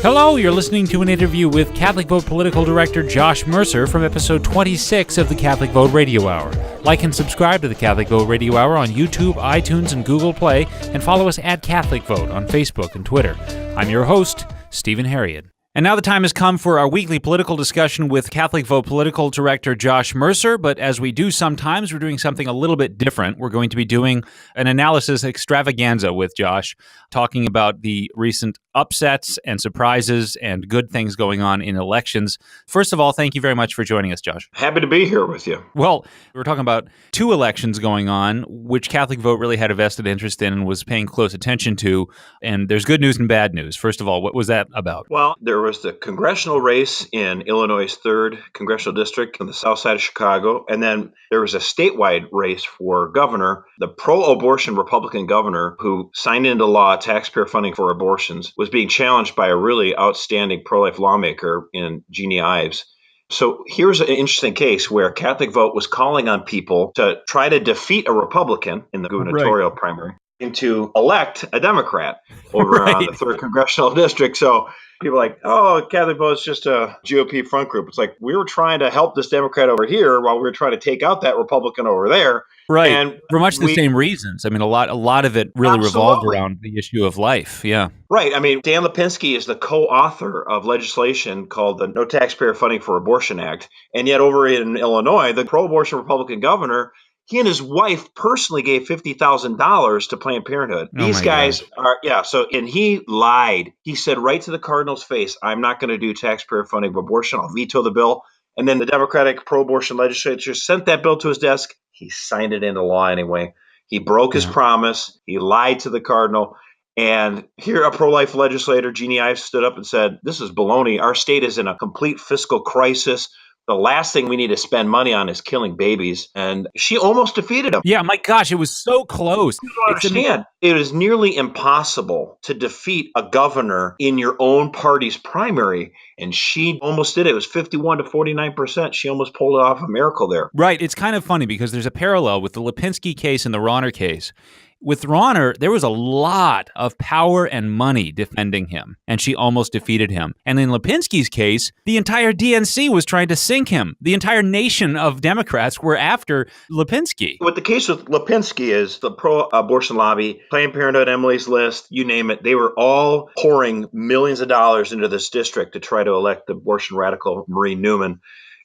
Hello, you're listening to an interview with Catholic Vote Political Director Josh Mercer from episode 26 of the Catholic Vote Radio Hour. Like and subscribe to the Catholic Vote Radio Hour on YouTube, iTunes, and Google Play, and follow us at Catholic Vote on Facebook and Twitter. I'm your host, Stephen Harriet. And now the time has come for our weekly political discussion with Catholic Vote Political Director Josh Mercer, but as we do sometimes, we're doing something a little bit different. We're going to be doing an analysis extravaganza with Josh, talking about the recent upsets and surprises and good things going on in elections. First of all, thank you very much for joining us, Josh. Happy to be here with you. Well, we're talking about two elections going on, which Catholic Vote really had a vested interest in and was paying close attention to, and there's good news and bad news. First of all, what was that about? Well, there was the congressional race in Illinois' 3rd Congressional District on the south side of Chicago, and then there was a statewide race for governor. The pro-abortion Republican governor who signed into law taxpayer funding for abortions was being challenged by a really outstanding pro-life lawmaker in Jeannie Ives. So here's an interesting case where Catholic Vote was calling on people to try to defeat a Republican in the gubernatorial primary and to elect a Democrat over on the 3rd Congressional District. So people are like, oh, Catholic Vote's just a GOP front group. It's like, we were trying to help this Democrat over here while we were trying to take out that Republican over there. Right. And for much the same reasons. I mean, a lot of it really revolved around the issue of life. Yeah. Right. I mean, Dan Lipinski is the co-author of legislation called the No Taxpayer Funding for Abortion Act. And yet over in Illinois, the pro-abortion Republican governor, he and his wife personally gave $50,000 to Planned Parenthood. These guys are, and he lied. He said right to the Cardinal's face, I'm not going to do taxpayer funding of abortion. I'll veto the bill. And then the Democratic pro-abortion legislature sent that bill to his desk. He signed it into law anyway. He broke his promise. He lied to the Cardinal. And here a pro-life legislator, Jeannie Ives, stood up and said, this is baloney. Our state is in a complete fiscal crisis. The last thing we need to spend money on is killing babies. And she almost defeated him. Yeah, my gosh, it was so close. You don't understand. It is nearly impossible to defeat a governor in your own party's primary. And she almost did it. It was 51 to 49%. She almost pulled off a miracle there. Right. It's kind of funny because there's a parallel with the Lipinski case and the Rauner case. With Rauner, there was a lot of power and money defending him, and she almost defeated him. And in Lipinski's case, the entire DNC was trying to sink him. The entire nation of Democrats were after Lipinski. What the case with Lipinski is the pro-abortion lobby, Planned Parenthood, Emily's List, you name it, they were all pouring millions of dollars into this district to try to elect the abortion radical Marie Newman.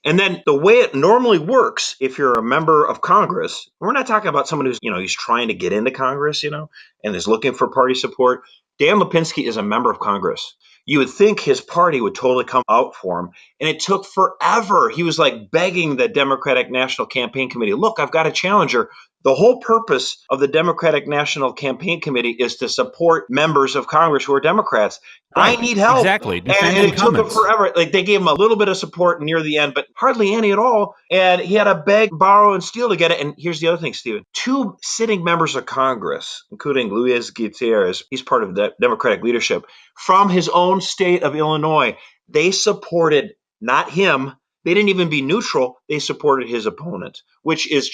And then the way it normally works, if you're a member of Congress, we're not talking about someone who's, he's trying to get into Congress, and is looking for party support. Dan Lipinski is a member of Congress. You would think his party would totally come out for him. And it took forever. He was like begging the Democratic National Campaign Committee, look, I've got a challenger. The whole purpose of the Democratic National Campaign Committee is to support members of Congress who are Democrats. Right. I need help. Exactly. And it took him forever. Like they gave him a little bit of support near the end, but hardly any at all. And he had to beg, borrow, and steal to get it. And here's the other thing, Stephen. 2 sitting members of Congress, including Luis Gutierrez, he's part of the Democratic leadership, from his own state of Illinois, they supported not him. They didn't even be neutral. They supported his opponent, which is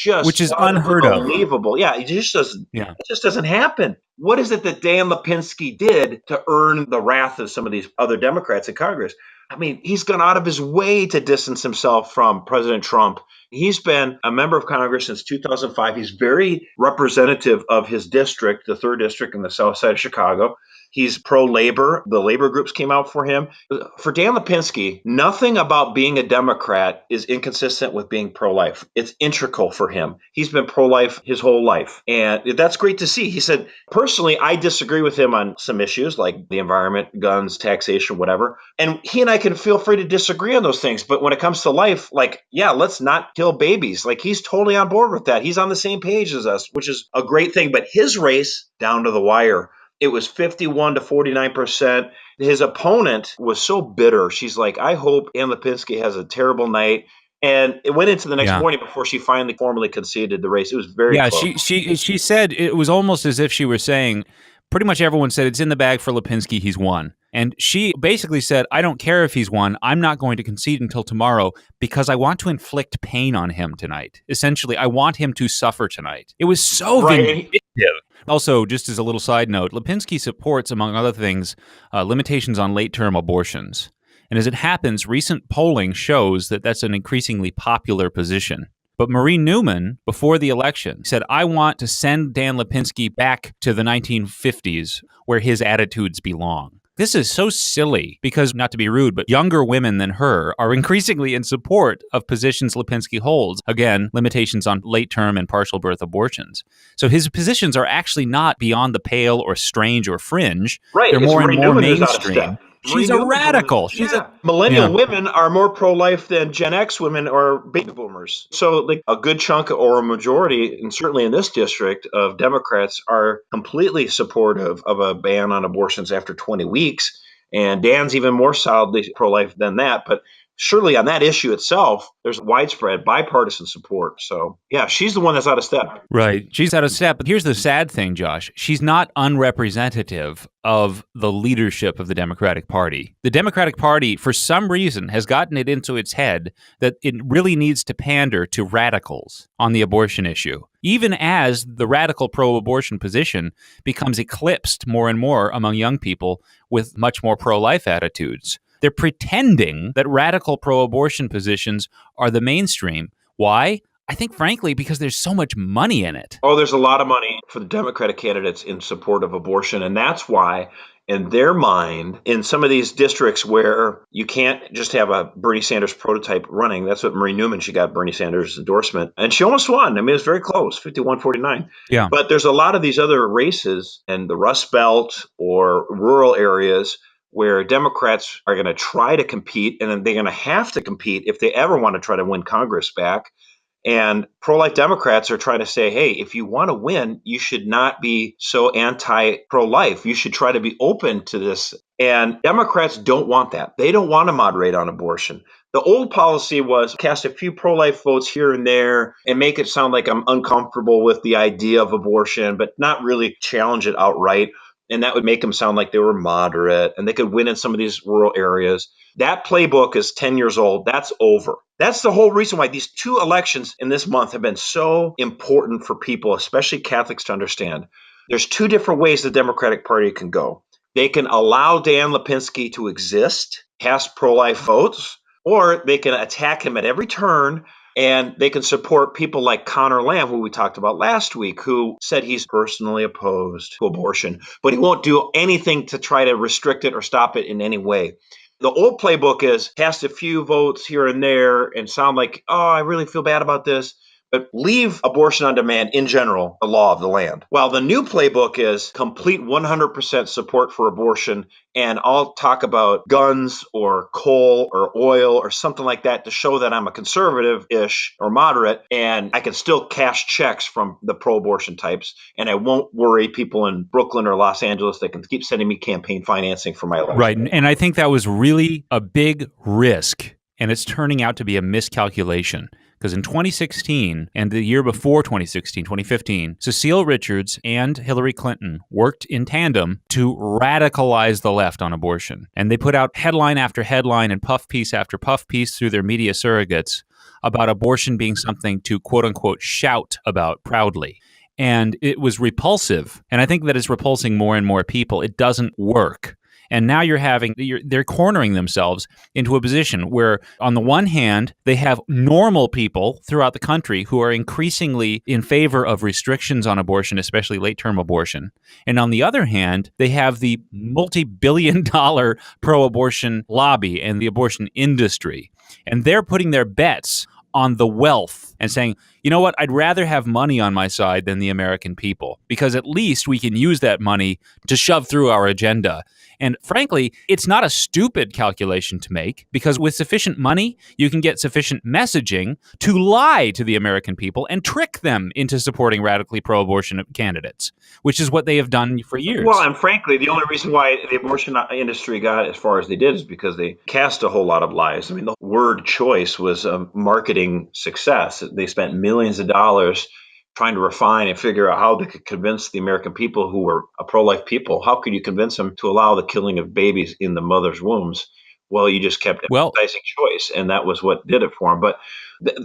unheard of. Unbelievable. Yeah, it just doesn't happen. What is it that Dan Lipinski did to earn the wrath of some of these other Democrats in Congress? I mean, he's gone out of his way to distance himself from President Trump. He's been a member of Congress since 2005. He's very representative of his district, the 3rd District in the south side of Chicago. He's pro-labor. The labor groups came out for him. For Dan Lipinski, nothing about being a Democrat is inconsistent with being pro-life. It's integral for him. He's been pro-life his whole life. And that's great to see. He said, personally, I disagree with him on some issues like the environment, guns, taxation, whatever. And he and I can feel free to disagree on those things. But when it comes to life, let's not kill babies. He's totally on board with that. He's on the same page as us, which is a great thing. But his race, down to the wire. It was 51 to 49%. His opponent was so bitter. She's like, I hope Ann Lipinski has a terrible night. And it went into the next morning before she finally formally conceded the race. It was very close. She said it was almost as if she were saying, pretty much everyone said it's in the bag for Lipinski. He's won. And she basically said, I don't care if he's won. I'm not going to concede until tomorrow because I want to inflict pain on him tonight. Essentially, I want him to suffer tonight. It was so vindictive. Also, just as a little side note, Lipinski supports, among other things, limitations on late-term abortions. And as it happens, recent polling shows that that's an increasingly popular position. But Marie Newman, before the election, said, I want to send Dan Lipinski back to the 1950s where his attitudes belong. This is so silly because, not to be rude, but younger women than her are increasingly in support of positions Lipinski holds. Again, limitations on late-term and partial birth abortions. So his positions are actually not beyond the pale or strange or fringe. Right. They're more and more mainstream. She's a radical. Millennial women are more pro-life than Gen X women or baby boomers. So like a good chunk or a majority, and certainly in this district, of Democrats are completely supportive of a ban on abortions after 20 weeks. And Dan's even more solidly pro-life than that. But surely on that issue itself, there's widespread bipartisan support. So, yeah, she's the one that's out of step. Right. She's out of step. But here's the sad thing, Josh. She's not unrepresentative of the leadership of the Democratic Party. The Democratic Party, for some reason, has gotten it into its head that it really needs to pander to radicals on the abortion issue, even as the radical pro-abortion position becomes eclipsed more and more among young people with much more pro-life attitudes. They're pretending that radical pro-abortion positions are the mainstream. Why? I think, frankly, because there's so much money in it. Oh, there's a lot of money for the Democratic candidates in support of abortion. And that's why, in their mind, in some of these districts where you can't just have a Bernie Sanders prototype running, that's what Marie Newman, she got Bernie Sanders' endorsement. And she almost won. I mean, it was very close, 51-49. Yeah. But there's a lot of these other races in the Rust Belt or rural areas where Democrats are going to try to compete, and then they're going to have to compete if they ever want to try to win Congress back. And pro-life Democrats are trying to say, hey, if you want to win, you should not be so anti-pro-life. You should try to be open to this. And Democrats don't want that. They don't want to moderate on abortion. The old policy was cast a few pro-life votes here and there and make it sound like I'm uncomfortable with the idea of abortion, but not really challenge it outright. And that would make them sound like they were moderate and they could win in some of these rural areas. That playbook is 10 years old. That's over. That's the whole reason why these two elections in this month have been so important for people, especially Catholics, to understand. There's two different ways the Democratic Party can go. They can allow Dan Lipinski to exist, cast pro-life votes, or they can attack him at every turn. And they can support people like Connor Lamb, who we talked about last week, who said he's personally opposed to abortion, but he won't do anything to try to restrict it or stop it in any way. The old playbook is cast a few votes here and there and sound like, oh, I really feel bad about this, but leave abortion on demand in general, the law of the land. While the new playbook is complete 100% support for abortion, and I'll talk about guns or coal or oil or something like that to show that I'm a conservative-ish or moderate, and I can still cash checks from the pro-abortion types, and I won't worry people in Brooklyn or Los Angeles that can keep sending me campaign financing for my election. Right, and I think that was really a big risk, and it's turning out to be a miscalculation. Because in 2016 and the year before 2016, 2015, Cecile Richards and Hillary Clinton worked in tandem to radicalize the left on abortion. And they put out headline after headline and puff piece after puff piece through their media surrogates about abortion being something to quote unquote shout about proudly. And it was repulsive. And I think that it's repulsing more and more people. It doesn't work. And now they're cornering themselves into a position where, on the one hand, they have normal people throughout the country who are increasingly in favor of restrictions on abortion, especially late-term abortion. And on the other hand, they have the multi-billion-dollar pro-abortion lobby and the abortion industry. And they're putting their bets on the wealth and saying, you know what, I'd rather have money on my side than the American people, because at least we can use that money to shove through our agenda. And frankly, it's not a stupid calculation to make, because with sufficient money, you can get sufficient messaging to lie to the American people and trick them into supporting radically pro-abortion candidates, which is what they have done for years. Well, and frankly, the only reason why the abortion industry got as far as they did is because they cast a whole lot of lies. I mean, the word choice was a marketing success. They spent millions of dollars trying to refine and figure out how they could convince the American people who were a pro-life people. How could you convince them to allow the killing of babies in the mother's wombs? Well, you just kept emphasizing choice, and that was what did it for them. But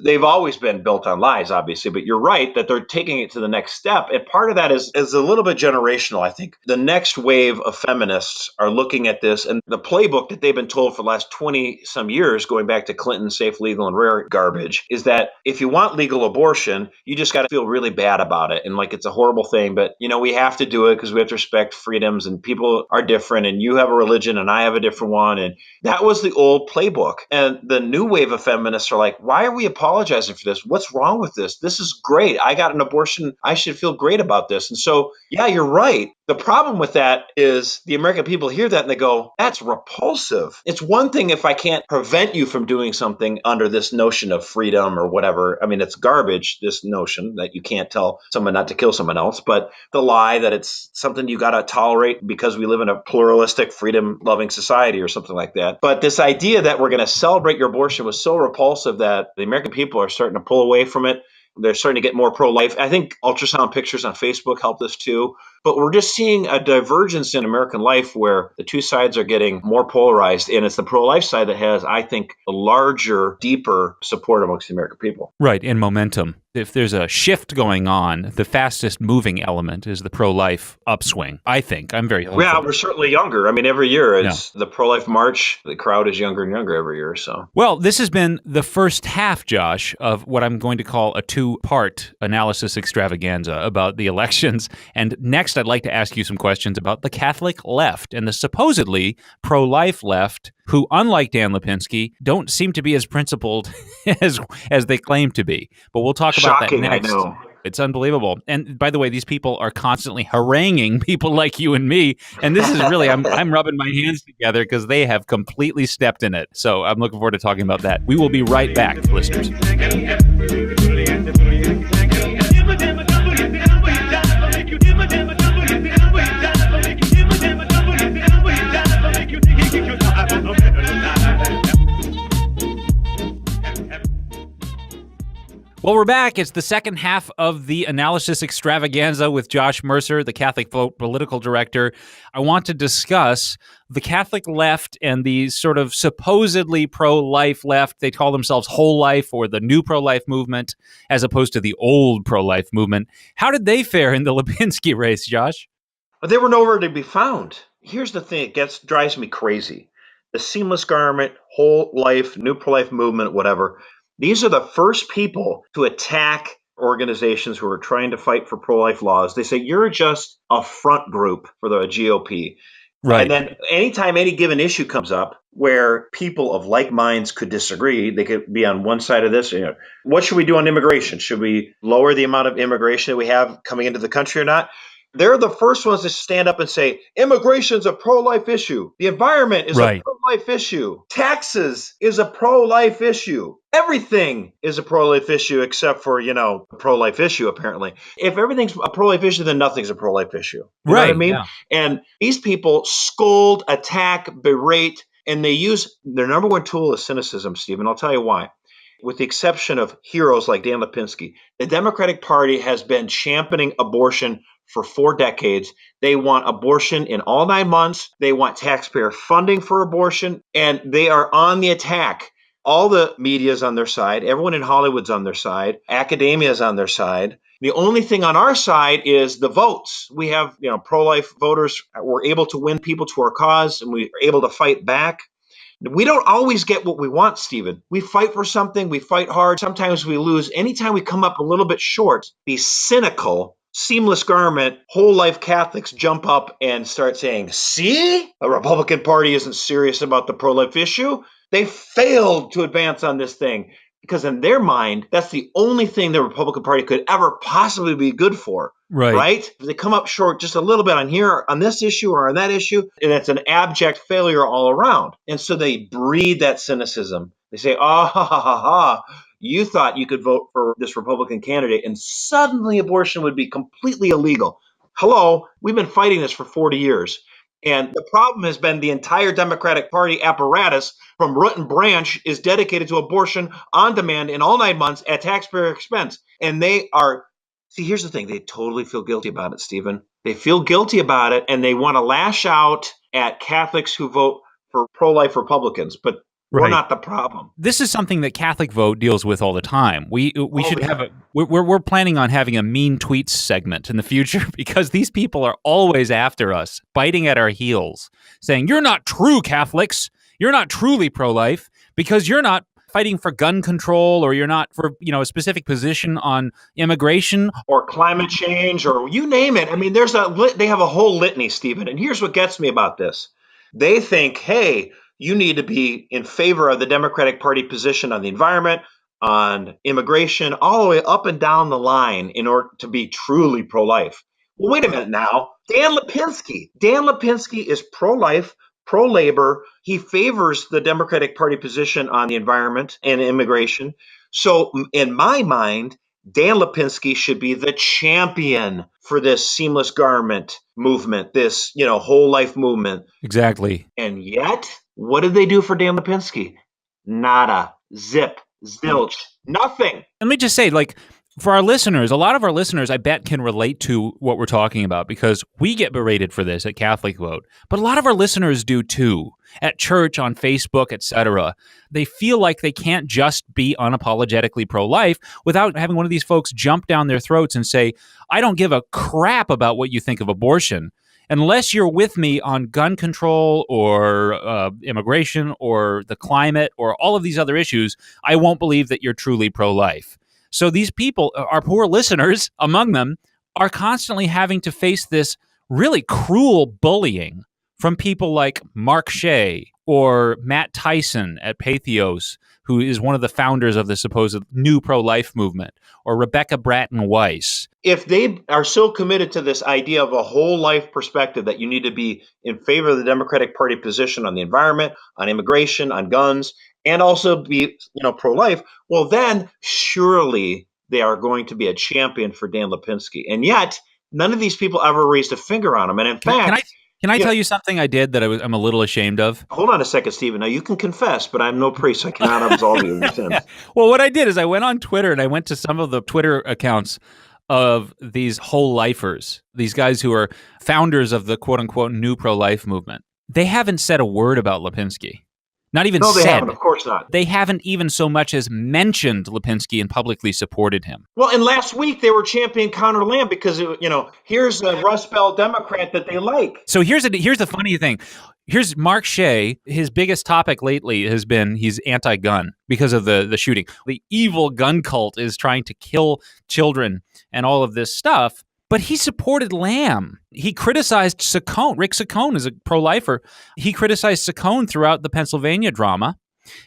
they've always been built on lies, obviously, but you're right that they're taking it to the next step. And part of that is a little bit generational, I think. The next wave of feminists are looking at this, and the playbook that they've been told for the last 20 some years, going back to Clinton's safe, legal, and rare garbage, is that if you want legal abortion, you just got to feel really bad about it. And like, it's a horrible thing, but we have to do it because we have to respect freedoms, and people are different, and you have a religion and I have a different one. And that was the old playbook. And the new wave of feminists are like, why are we apologizing for this? What's wrong with this? This is great. I got an abortion. I should feel great about this. And so, yeah, you're right. The problem with that is the American people hear that and they go, that's repulsive. It's one thing if I can't prevent you from doing something under this notion of freedom or whatever. I mean, it's garbage, this notion that you can't tell someone not to kill someone else, but the lie that it's something you got to tolerate because we live in a pluralistic, freedom-loving society or something like that. But this idea that we're going to celebrate your abortion was so repulsive that the American people are starting to pull away from it. They're starting to get more pro-life. I think ultrasound pictures on Facebook help this too. But we're just seeing a divergence in American life where the two sides are getting more polarized. And it's the pro-life side that has, I think, a larger, deeper support amongst the American people. Right, and momentum. If there's a shift going on, the fastest moving element is the pro-life upswing, I think. I'm very hopeful. Yeah, we're certainly younger. I mean, every year it's the pro-life march. The crowd is younger and younger every year. So, well, this has been the first half, Josh, of what I'm going to call a two-part analysis extravaganza about the elections. And next, I'd like to ask you some questions about the Catholic left and the supposedly pro-life left, who, unlike Dan Lipinski, don't seem to be as principled as they claim to be. But we'll talk about that next. I know. It's unbelievable. And by the way, these people are constantly haranguing people like you and me. And this is really, I'm rubbing my hands together because they have completely stepped in it. So I'm looking forward to talking about that. We will be right back, listeners. Well, we're back. It's the second half of the analysis extravaganza with Josh Mercer, the CatholicVote political director. I want to discuss the Catholic left and the sort of supposedly pro-life left. They call themselves whole life or the new pro-life movement, as opposed to the old pro-life movement. How did they fare in the Lipinski race, Josh? They were nowhere to be found. Here's the thing. It drives me crazy. The seamless garment, whole life, new pro-life movement, whatever. These are the first people to attack organizations who are trying to fight for pro-life laws. They say, you're just a front group for the GOP. Right. And then anytime any given issue comes up where people of like minds could disagree, they could be on one side of this. What should we do on immigration? Should we lower the amount of immigration that we have coming into the country or not? They're the first ones to stand up and say, immigration's a pro-life issue. The environment is a pro-life issue. Taxes is a pro-life issue. Everything is a pro-life issue except for, a pro-life issue, apparently. If everything's a pro-life issue, then nothing's a pro-life issue. You know what I mean? Yeah. And these people scold, attack, berate, and they use their number one tool is cynicism, Stephen. I'll tell you why. With the exception of heroes like Dan Lipinski, the Democratic Party has been championing abortion for 4 decades. They want abortion in all 9 months. They want taxpayer funding for abortion, and they are on the attack. All the media is on their side. Everyone in Hollywood's on their side. Academia is on their side. The only thing on our side is the votes. We have, pro-life voters. We're able to win people to our cause, and we're able to fight back. We don't always get what we want, Stephen. We fight for something. We fight hard. Sometimes we lose. Anytime we come up a little bit short, these cynical, seamless garment, whole life Catholics jump up and start saying, see, the Republican Party isn't serious about the pro-life issue. They failed to advance on this thing because in their mind, that's the only thing the Republican Party could ever possibly be good for. Right? If they come up short just a little bit on here, on this issue or on that issue, and it's an abject failure all around. And so they breed that cynicism. They say, you thought you could vote for this Republican candidate and suddenly abortion would be completely illegal. Hello, we've been fighting this for 40 years. And the problem has been the entire Democratic Party apparatus from root and branch is dedicated to abortion on demand in all 9 months at taxpayer expense. And they are, see, here's the thing. They totally feel guilty about it, Stephen. They feel guilty about it and they want to lash out at Catholics who vote for pro-life Republicans. But We're not the problem. This is something that Catholic Vote deals with all the time. We should have we're planning on having a mean tweets segment in the future because these people are always after us, biting at our heels, saying, "You're not true Catholics. You're not truly pro-life because you're not fighting for gun control, or you're not for, a specific position on immigration or climate change, or you name it." I mean, they have a whole litany, Stephen. And here's what gets me about this. They think, hey, you need to be in favor of the Democratic Party position on the environment, on immigration, all the way up and down the line in order to be truly pro-life. Well, wait a minute now. Dan Lipinski is pro-life, pro-labor. He favors the Democratic Party position on the environment and immigration. So in my mind, Dan Lipinski should be the champion for this seamless garment movement, this, whole life movement. Exactly. And yet, what did they do for Dan Lipinski? Nada, zip, zilch, nothing. Let me just say, for our listeners, a lot of our listeners, I bet, can relate to what we're talking about because we get berated for this at Catholic Vote. But a lot of our listeners do too, at church, on Facebook, etc. They feel like they can't just be unapologetically pro-life without having one of these folks jump down their throats and say, "I don't give a crap about what you think of abortion. Unless you're with me on gun control or immigration or the climate or all of these other issues, I won't believe that you're truly pro-life." So these people, our poor listeners among them, are constantly having to face this really cruel bullying from people like Mark Shea or Matt Tyson at Pathos, who is one of the founders of the supposed new pro-life movement, or Rebecca Bratton Weiss. If they are so committed to this idea of a whole life perspective that you need to be in favor of the Democratic Party position on the environment, on immigration, on guns, and also be, pro-life, well, then surely they are going to be a champion for Dan Lipinski. And yet, none of these people ever raised a finger on him. And in fact... Can I tell you something I did that I'm a little ashamed of? Hold on a second, Stephen. Now, you can confess, but I'm no priest, so I cannot absolve you of your sins. Well, what I did is I went on Twitter and I went to some of the Twitter accounts of these whole lifers, these guys who are founders of the quote-unquote new pro-life movement. They haven't said a word about Lipinski. Not even said. No, they haven't. Of course not. They haven't even so much as mentioned Lipinski and publicly supported him. Well, and last week they were championing Conor Lamb because, here's a Rust Belt Democrat that they like. So here's the funny thing. Here's Mark Shea. His biggest topic lately has been he's anti-gun because of the shooting. The evil gun cult is trying to kill children and all of this stuff. But he supported Lamb. He criticized Saccone. Rick Saccone is a pro-lifer. He criticized Saccone throughout the Pennsylvania drama,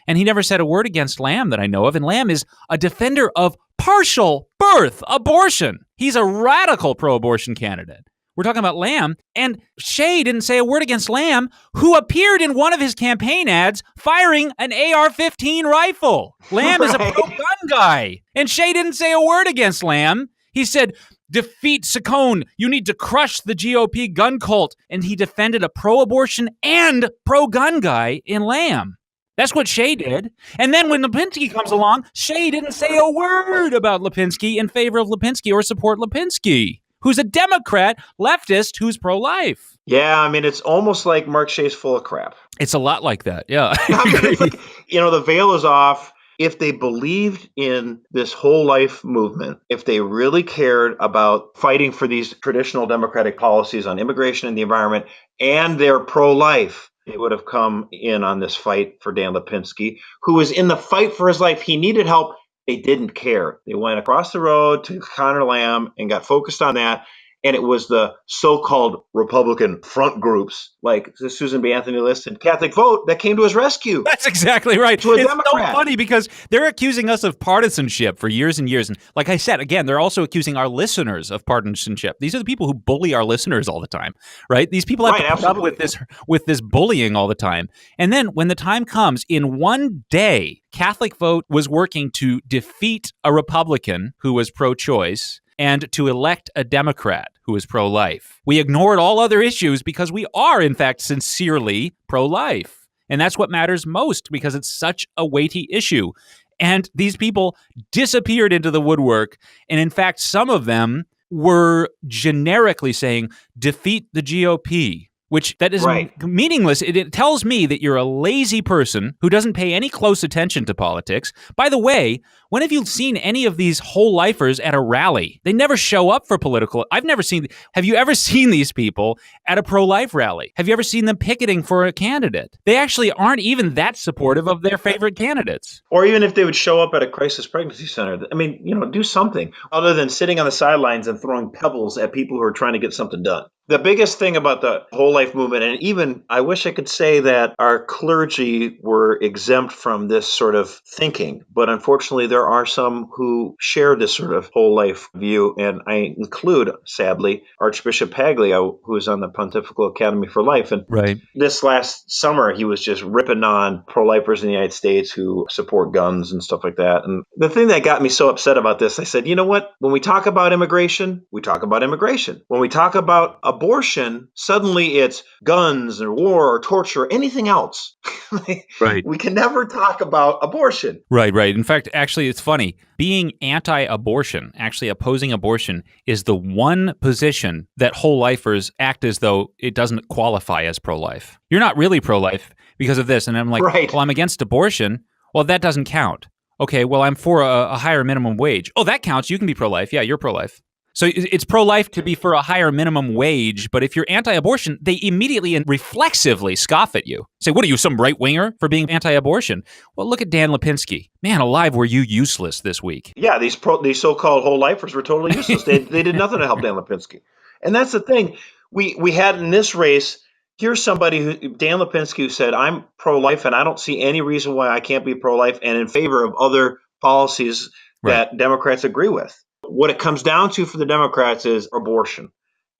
and he never said a word against Lamb that I know of. And Lamb is a defender of partial birth abortion. He's a radical pro-abortion candidate. We're talking about Lamb, and Shea didn't say a word against Lamb, who appeared in one of his campaign ads firing an AR-15 rifle. Lamb is a pro-gun guy, and Shea didn't say a word against Lamb. He said, "Defeat Saccone. You need to crush the GOP gun cult." And he defended a pro-abortion and pro-gun guy in Lamb. That's what Shea did. And then when Lipinski comes along, Shea didn't say a word about Lipinski in favor of Lipinski or support Lipinski, who's a Democrat leftist who's pro-life. Yeah, I mean, it's almost like Mark Shea's full of crap. It's a lot like that, yeah. The veil is off. If they believed in this whole life movement, if they really cared about fighting for these traditional Democratic policies on immigration and the environment, and they're pro-life, they would have come in on this fight for Dan Lipinski, who was in the fight for his life. He needed help. They didn't care. They went across the road to Conor Lamb and got focused on that. And it was the so-called Republican front groups like the Susan B. Anthony List and Catholic Vote that came to his rescue. That's exactly right. To a it's Democrat. So funny because they're accusing us of partisanship for years and years. And like I said, again, they're also accusing our listeners of partisanship. These are the people who bully our listeners all the time, right? These people have to put up with this bullying all the time. And then when the time comes, in one day, Catholic Vote was working to defeat a Republican who was pro-choice and to elect a Democrat who is pro-life. We ignored all other issues because we are, in fact, sincerely pro-life. And that's what matters most because it's such a weighty issue. And these people disappeared into the woodwork. And in fact, some of them were generically saying, defeat the GOP. which that is meaningless. It tells me that you're a lazy person who doesn't pay any close attention to politics. By the way, when have you seen any of these whole lifers at a rally? They never show up for political. Have you ever seen these people at a pro-life rally? Have you ever seen them picketing for a candidate? They actually aren't even that supportive of their favorite candidates. Or even if they would show up at a crisis pregnancy center, I mean, do something other than sitting on the sidelines and throwing pebbles at people who are trying to get something done. The biggest thing about the whole life movement, and even I wish I could say that our clergy were exempt from this sort of thinking, but unfortunately there are some who share this sort of whole life view, and I include, sadly, Archbishop Paglio, who is on the Pontifical Academy for Life. And this last summer, he was just ripping on pro-lifers in the United States who support guns and stuff like that. And the thing that got me so upset about this, I said, you know what? When we talk about immigration, we talk about immigration. When we talk about abortion, suddenly it's guns or war or torture or anything else. We can never talk about abortion. Right. In fact, actually, it's funny. Being anti-abortion, actually opposing abortion, is the one position that whole lifers act as though it doesn't qualify as pro-life. You're not really pro-life because of this. And I'm like, well, I'm against abortion. Well, that doesn't count. Okay, well, I'm for a higher minimum wage. Oh, that counts. You can be pro-life. Yeah, you're pro-life. So it's pro-life to be for a higher minimum wage, but if you're anti-abortion, they immediately and reflexively scoff at you. Say, what are you, some right-winger for being anti-abortion? Well, look at Dan Lipinski. Man alive, were you useless this week? Yeah, these so-called whole lifers were totally useless. They did nothing to help Dan Lipinski. And that's the thing. We had in this race, here's somebody, Dan Lipinski, who said, I'm pro-life and I don't see any reason why I can't be pro-life and in favor of other policies that Democrats agree with. What it comes down to for the Democrats is abortion.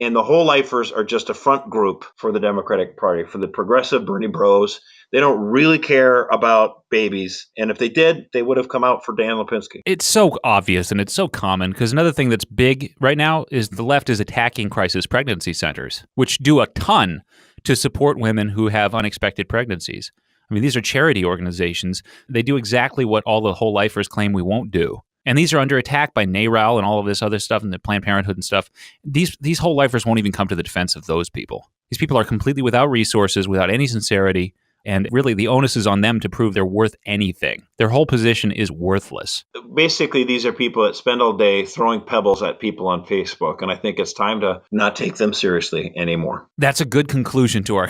And the whole lifers are just a front group for the Democratic Party, for the progressive Bernie bros. They don't really care about babies. And if they did, they would have come out for Dan Lipinski. It's so obvious and it's so common because another thing that's big right now is the left is attacking crisis pregnancy centers, which do a ton to support women who have unexpected pregnancies. I mean, these are charity organizations. They do exactly what all the whole lifers claim we won't do. And these are under attack by NARAL and all of this other stuff and the Planned Parenthood and stuff. These whole lifers won't even come to the defense of those people. These people are completely without resources, without any sincerity, and really the onus is on them to prove they're worth anything. Their whole position is worthless. Basically, these are people that spend all day throwing pebbles at people on Facebook, and I think it's time to not take them seriously anymore. That's a good conclusion to our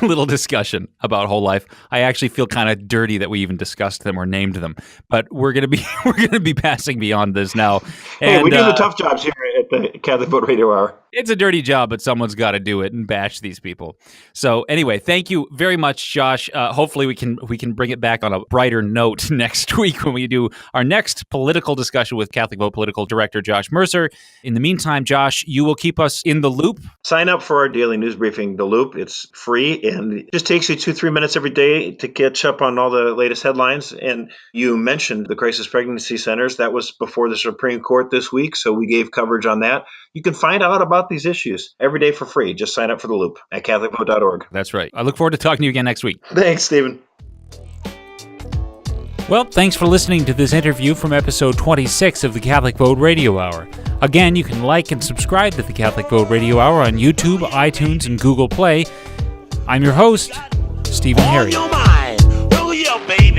little discussion about whole life. I actually feel kind of dirty that we even discussed them or named them, but we're going to be passing beyond this now. Hey, we do the tough jobs here at the Catholic Vote Radio Hour. It's a dirty job, but someone's got to do it and bash these people. So anyway, thank you very much, Josh. Hopefully we can bring it back on a brighter note next week when we do our next political discussion with Catholic Vote Political Director Josh Mercer. In the meantime, Josh, you will keep us in the loop. Sign up for our daily news briefing, The Loop. It's free and it just takes you 2-3 minutes every day to catch up on all the latest headlines. And you mentioned the crisis pregnancy centers. That was before the Supreme Court this week, so we gave coverage on that. You can find out about these issues every day for free. Just sign up for The Loop at CatholicVote.org. That's right. I look forward to talking to you again next week. Thanks, Stephen. Well, thanks for listening to this interview from episode 26 of the Catholic Vote Radio Hour. Again, you can like and subscribe to the Catholic Vote Radio Hour on YouTube, iTunes, and Google Play. I'm your host, Stephen Harry. On your mind. Oh, yeah, baby.